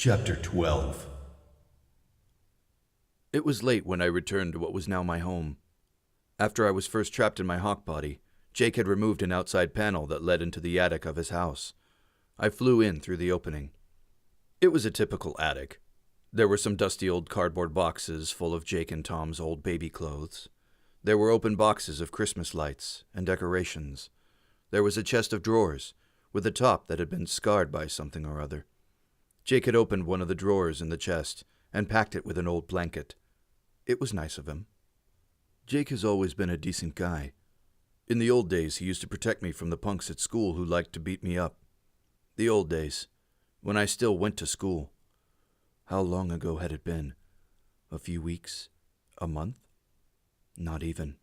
Chapter 12. It was late when I returned to what was now my home. After I was first trapped in my hawk body, Jake had removed an outside panel that led into the attic of his house. I flew in through the opening. It was a typical attic. There were some dusty old cardboard boxes full of Jake and Tom's old baby clothes. There were open boxes of Christmas lights and decorations. There was a chest of drawers, with a top that had been scarred by something or other. Jake had opened one of the drawers in the chest and packed it with an old blanket. It was nice of him. Jake has always been a decent guy. In the old days, he used to protect me from the punks at school who liked to beat me up. The old days, when I still went to school. How long ago had it been? A few weeks? A month? Not even.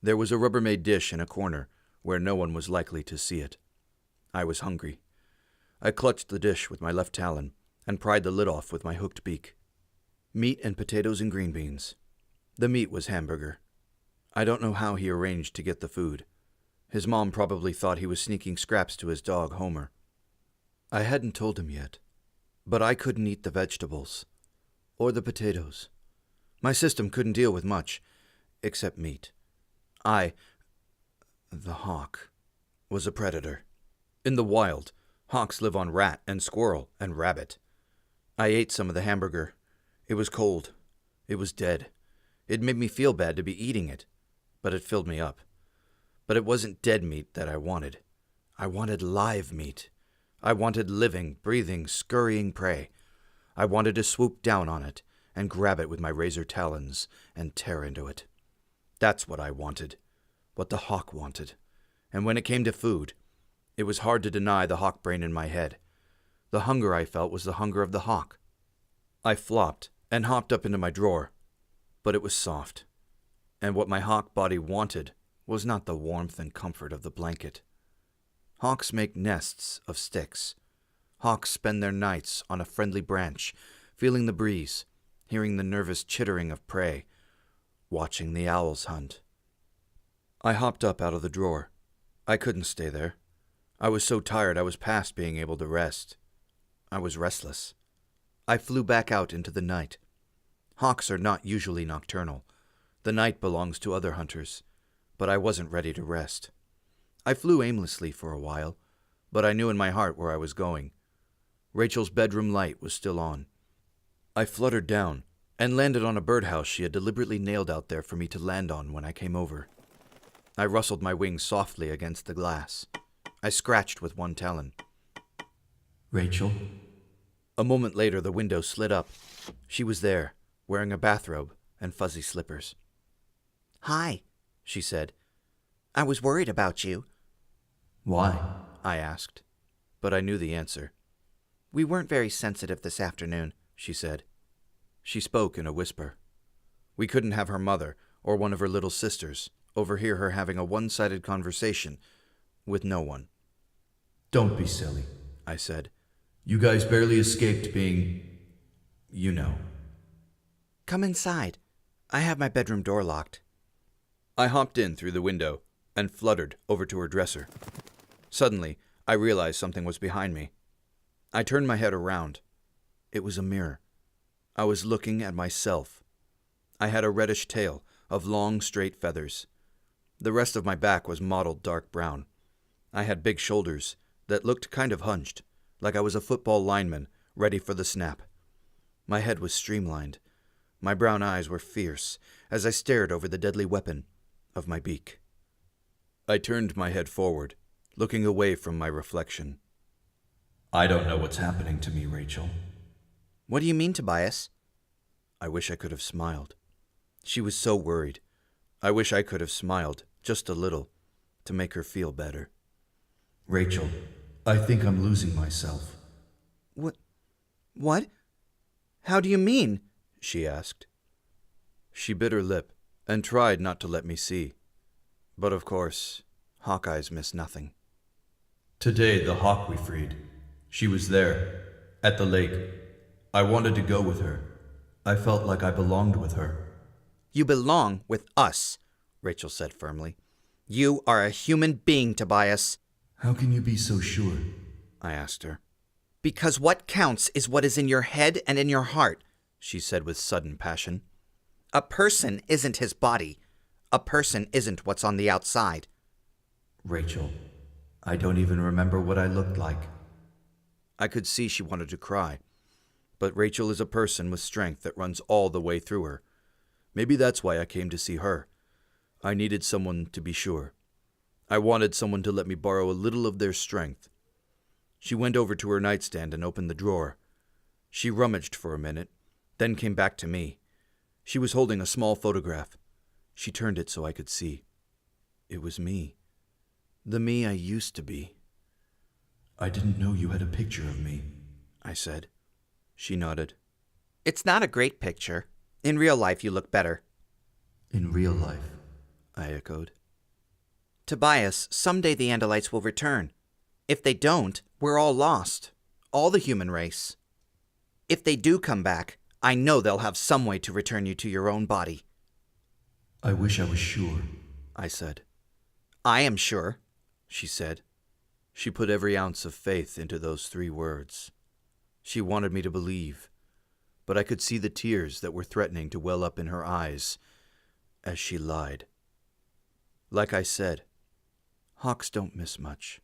There was a Rubbermaid dish in a corner where no one was likely to see it. I was hungry. I clutched the dish with my left talon and pried the lid off with my hooked beak. Meat and potatoes and green beans. The meat was hamburger. I don't know how he arranged to get the food. His mom probably thought he was sneaking scraps to his dog, Homer. I hadn't told him yet, but I couldn't eat the vegetables or the potatoes. My system couldn't deal with much, except meat. The hawk, was a predator. In the wild, hawks live on rat and squirrel and rabbit. I ate some of the hamburger. It was cold. It was dead. It made me feel bad to be eating it, but it filled me up. But it wasn't dead meat that I wanted. I wanted live meat. I wanted living, breathing, scurrying prey. I wanted to swoop down on it and grab it with my razor talons and tear into it. That's what I wanted, what the hawk wanted. And when it came to food, it was hard to deny the hawk brain in my head. The hunger I felt was the hunger of the hawk. I flopped and hopped up into my drawer, but it was soft. And what my hawk body wanted was not the warmth and comfort of the blanket. Hawks make nests of sticks. Hawks spend their nights on a friendly branch, feeling the breeze, hearing the nervous chittering of prey, watching the owls hunt. I hopped up out of the drawer. I couldn't stay there. I was so tired I was past being able to rest. I was restless. I flew back out into the night. Hawks are not usually nocturnal. The night belongs to other hunters, but I wasn't ready to rest. I flew aimlessly for a while, but I knew in my heart where I was going. Rachel's bedroom light was still on. I fluttered down and landed on a birdhouse she had deliberately nailed out there for me to land on when I came over. I rustled my wings softly against the glass. I scratched with one talon. Rachel? A moment later, the window slid up. She was there, wearing a bathrobe and fuzzy slippers. "Hi," she said. "I was worried about you." Why? I asked, but I knew the answer. "We weren't very sensitive this afternoon," she said. She spoke in a whisper. We couldn't have her mother or one of her little sisters overhear her having a one-sided conversation with no one. Don't be silly, I said. You guys barely escaped being, you know. "Come inside. I have my bedroom door locked." I hopped in through the window and fluttered over to her dresser. Suddenly, I realized something was behind me. I turned my head around. It was a mirror. I was looking at myself. I had a reddish tail of long, straight feathers. The rest of my back was mottled dark brown. I had big shoulders that looked kind of hunched, like I was a football lineman ready for the snap. My head was streamlined. My brown eyes were fierce as I stared over the deadly weapon of my beak. I turned my head forward, looking away from my reflection. I don't know what's happening to me, Rachel. "What do you mean, Tobias?" I wish I could have smiled. She was so worried. I wish I could have smiled, just a little, to make her feel better. Rachel, I think I'm losing myself. What? How do you mean?" she asked. She bit her lip and tried not to let me see. But of course, hawkeyes miss nothing. Today, the hawk we freed. She was there, at the lake. I wanted to go with her. I felt like I belonged with her. "You belong with us," Rachel said firmly. "You are a human being, Tobias." How can you be so sure? I asked her. Because what counts is what is in your head and in your heart, she said with sudden passion. A person isn't his body. A person isn't what's on the outside. Rachel, I don't even remember what I looked like. I could see she wanted to cry. But Rachel is a person with strength that runs all the way through her. Maybe that's why I came to see her. I needed someone to be sure. I wanted someone to let me borrow a little of their strength. She went over to her nightstand and opened the drawer. She rummaged for a minute, then came back to me. She was holding a small photograph. She turned it so I could see. It was me. The me I used to be. I didn't know you had a picture of me, I said. She nodded. It's not a great picture. In real life, you look better. In real life, I echoed. Tobias, someday the Andalites will return. If they don't, we're all lost. All the human race. If they do come back, I know they'll have some way to return you to your own body. I wish I was sure, I said. I am sure, she said. She put every ounce of faith into those 3 words. She wanted me to believe, but I could see the tears that were threatening to well up in her eyes as she lied. Like I said, hawks don't miss much.